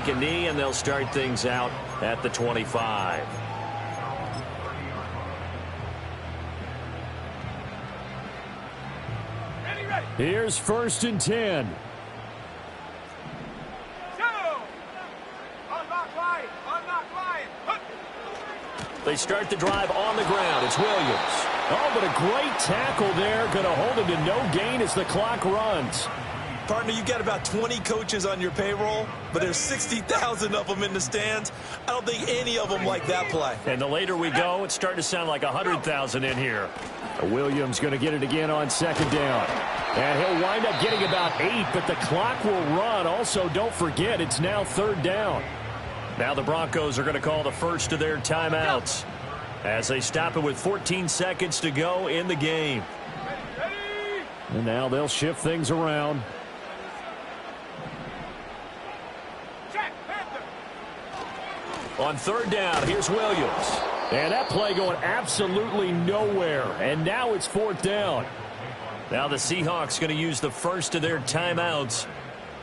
take a knee, and they'll start things out at the 25. Here's 1st and 10. They start the drive on the ground. It's Williams. Oh, but a great tackle there. Going to hold him to no gain as the clock runs. Partner, you've got about 20 coaches on your payroll, but there's 60,000 of them in the stands. I don't think any of them like that play. And the later we go, it's starting to sound like 100,000 in here. Williams going to get it again on 2nd down. And he'll wind up getting about 8, but the clock will run. Also, don't forget, it's now 3rd down. Now the Broncos are going to call the first of their timeouts as they stop it with 14 seconds to go in the game. And now they'll shift things around. On 3rd down, here's Williams. And that play going absolutely nowhere. And now it's 4th down. Now the Seahawks going to use the first of their timeouts.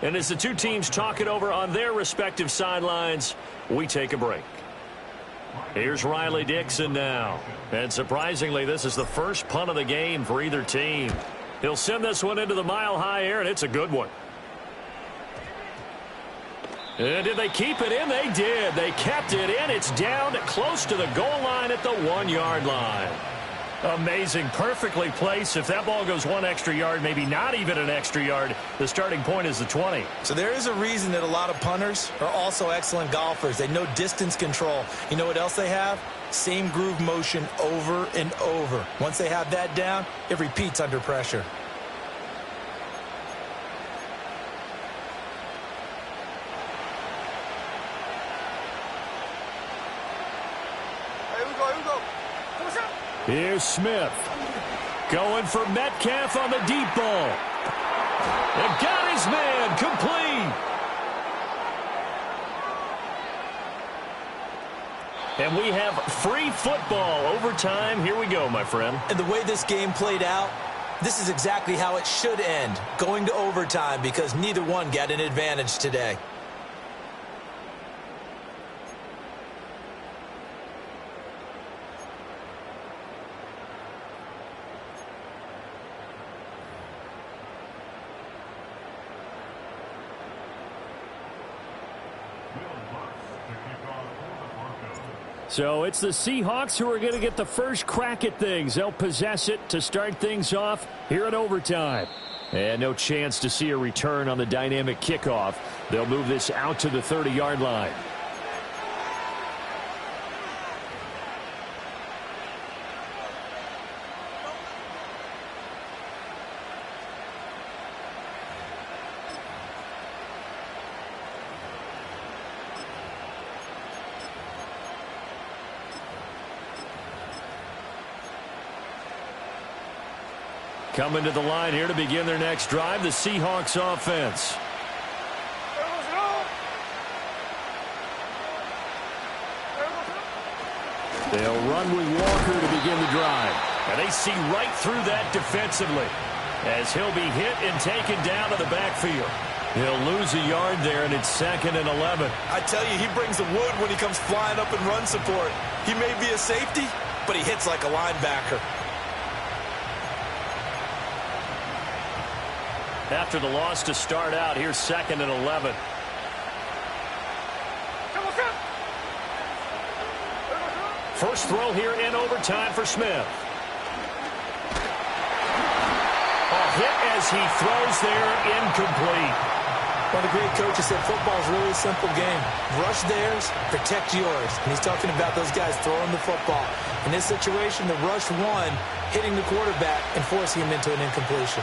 And as the two teams talk it over on their respective sidelines, we take a break. Here's Riley Dixon now. And surprisingly, this is the first punt of the game for either team. He'll send this one into the mile-high air, and it's a good one. And did they keep it in? They did. They kept it in. It's down close to the goal line at the 1-yard line. Amazing. Perfectly placed. If that ball goes 1 extra yard, maybe not even an extra yard, the starting point is the 20. So there is a reason that a lot of punters are also excellent golfers. They know distance control. You know what else they have? Same groove motion over and over. Once they have that down, it repeats under pressure. Here's Smith. Going for Metcalf on the deep ball. And got his man complete. And we have free football overtime. Here we go, my friend. And the way this game played out, this is exactly how it should end, going to overtime, because neither one got an advantage today. So it's the Seahawks who are going to get the first crack at things. They'll possess it to start things off here in overtime. And no chance to see a return on the dynamic kickoff. They'll move this out to the 30-yard line. Coming to the line here to begin their next drive, the Seahawks offense. They'll run with Walker to begin the drive. And they see right through that defensively as he'll be hit and taken down to the backfield. He'll lose a yard there, and it's 2nd and 11. I tell you, he brings the wood when he comes flying up in run support. He may be a safety, but he hits like a linebacker. After the loss to start out, here's 2nd and 11. First throw here in overtime for Smith. A hit as he throws there, incomplete. One of the great coaches said football is really a simple game. Rush theirs, protect yours. And he's talking about those guys throwing the football. In this situation, the rush one, hitting the quarterback and forcing him into an incompletion.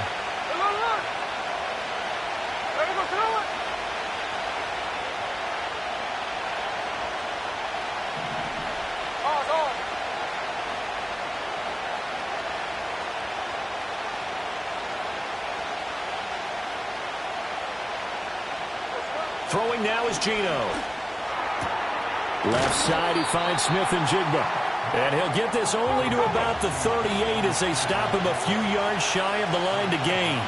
Throwing now is Geno. Left side, he finds Smith and Jigba. And he'll get this only to about the 38 as they stop him a few yards shy of the line to gain.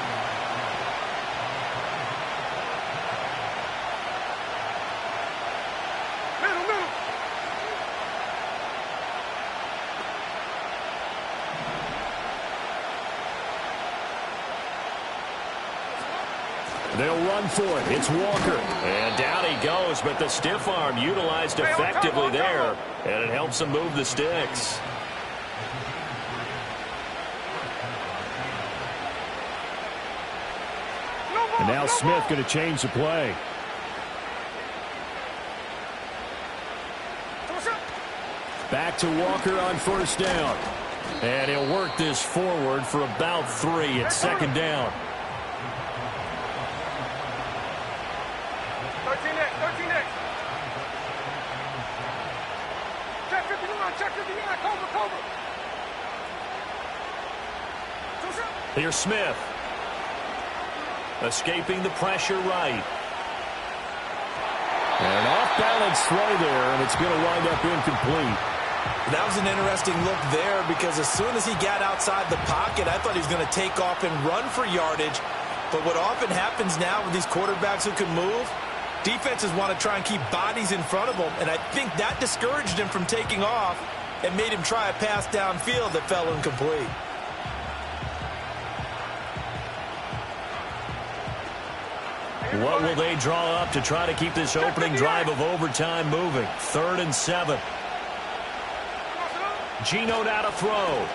They'll run for it. It's Walker. And down he goes, but the stiff arm utilized effectively there, and it helps him move the sticks. And now Smith going to change the play. Back to Walker on first down. And he'll work this forward for about 3. It's second down. 13X, 13X. Check 59, check 59, Cobra. Here's Smith. Escaping the pressure right. And an off-balance throw there, and it's going to wind up incomplete. That was an interesting look there because as soon as he got outside the pocket, I thought he was going to take off and run for yardage. But what often happens now with these quarterbacks who can move, defenses want to try and keep bodies in front of them, and I think that discouraged him from taking off and made him try a pass downfield that fell incomplete. What will they draw up to try to keep this opening drive of overtime moving? 3rd and 7. Geno now to throw. Oh,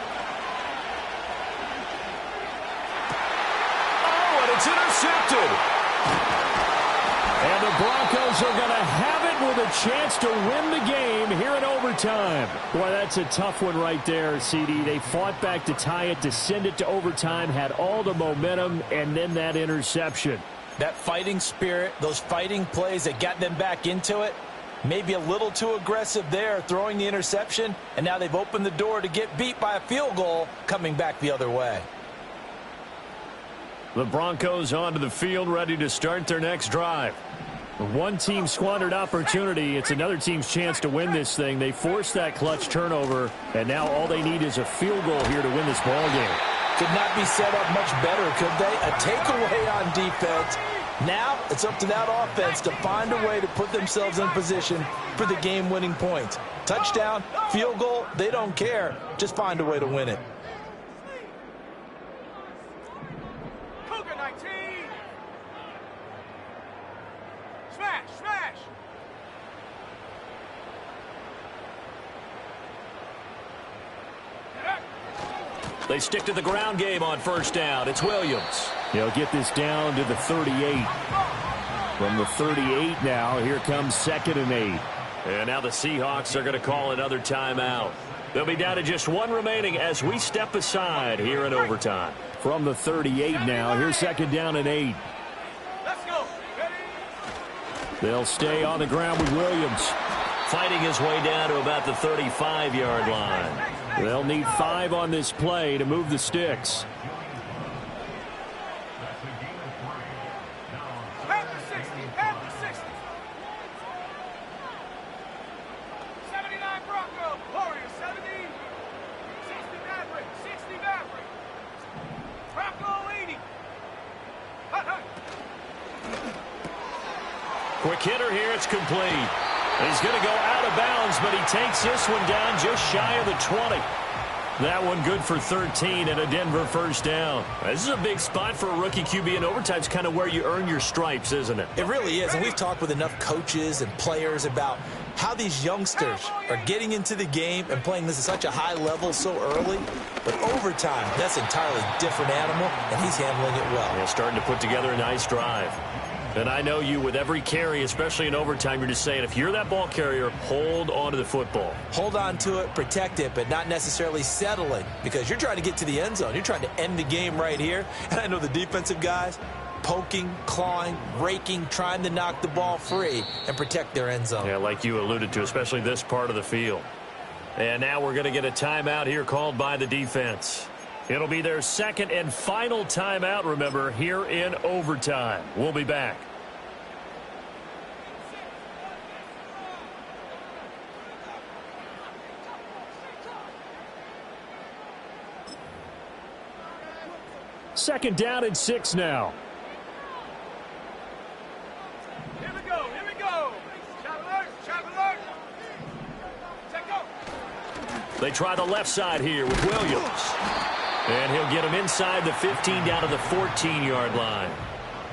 and it's intercepted. And the Broncos are going to have it with a chance to win the game here in overtime. Boy, that's a tough one right there, CD. They fought back to tie it, to send it to overtime, had all the momentum, and then that interception. That fighting spirit, those fighting plays that got them back into it, maybe a little too aggressive there, throwing the interception, and now they've opened the door to get beat by a field goal coming back the other way. The Broncos onto the field, ready to start their next drive. One team squandered opportunity. It's another team's chance to win this thing. They forced that clutch turnover, and now all they need is a field goal here to win this ball game. Could not be set up much better, could they? A takeaway on defense. Now it's up to that offense to find a way to put themselves in position for the game-winning points. Touchdown, field goal, they don't care. Just find a way to win it. Cougar 19. Smash, smash. They stick to the ground game on first down. It's Williams. They'll get this down to the 38. From the 38 now, here comes 2nd and 8. And now the Seahawks are going to call another timeout. They'll be down to just 1 remaining as we step aside here in overtime. From the 38 now, here's 2nd down and 8. Let's go. Ready? They'll stay on the ground with Williams. Fighting his way down to about the 35-yard line. They'll need 5 on this play to move the sticks. Half the 60, half the 60. 79 Bronco, Warriors 70. 60 Maverick, 60 Maverick. Bronco 80. Hut, hut. Quick hitter here, it's complete. He's going to go out of bounds, but he takes this one down just shy of the 20. That one good for 13 and a Denver first down. This is a big spot for a rookie QB, and overtime's kind of where you earn your stripes, isn't it? It really is, and we've talked with enough coaches and players about how these youngsters are getting into the game and playing this at such a high level so early. But overtime, that's an entirely different animal, and he's handling it well. Yeah, starting to put together a nice drive. And I know you, with every carry, especially in overtime, you're just saying, if you're that ball carrier, hold on to the football. Hold on to it, protect it, but not necessarily settle it, because you're trying to get to the end zone. You're trying to end the game right here. And I know the defensive guys poking, clawing, raking, trying to knock the ball free and protect their end zone. Yeah, like you alluded to, especially this part of the field. And now we're going to get a timeout here called by the defense. It'll be their 2nd and final timeout, remember, here in overtime. We'll be back. Second down and 6 now. Here we go, here we go. Shot alert, shot alert. Check go. They try the left side here with Williams. And he'll get him inside the 15 down to the 14-yard line.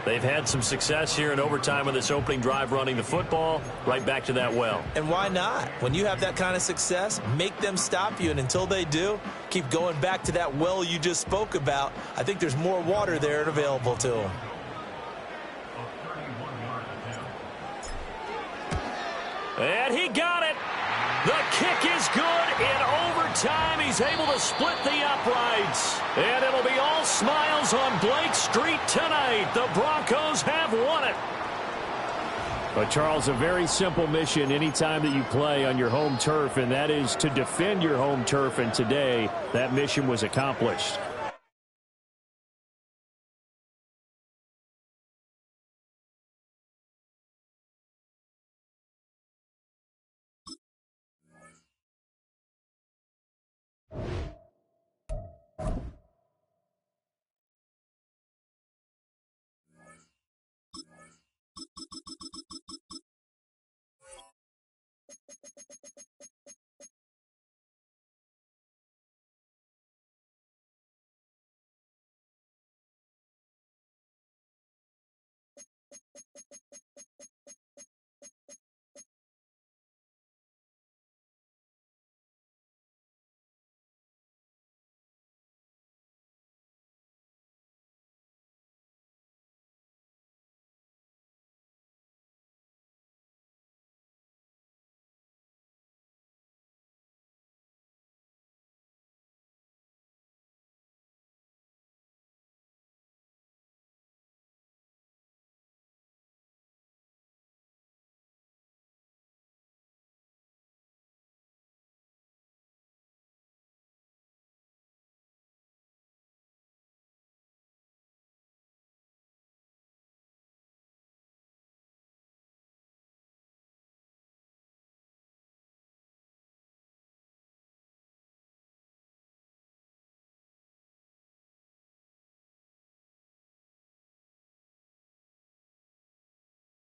They've had some success here in overtime on this opening drive running the football. Right back to that well. And why not? When you have that kind of success, make them stop you, and until they do, keep going back to that well you just spoke about. I think there's more water there and available to them. And he got it. The kick is good. In overtime, he's able to split the uprights. And it'll be all smiles on Blake Street tonight. The Broncos have won it. But, Charles, a very simple mission anytime that you play on your home turf, and that is to defend your home turf. And today, that mission was accomplished.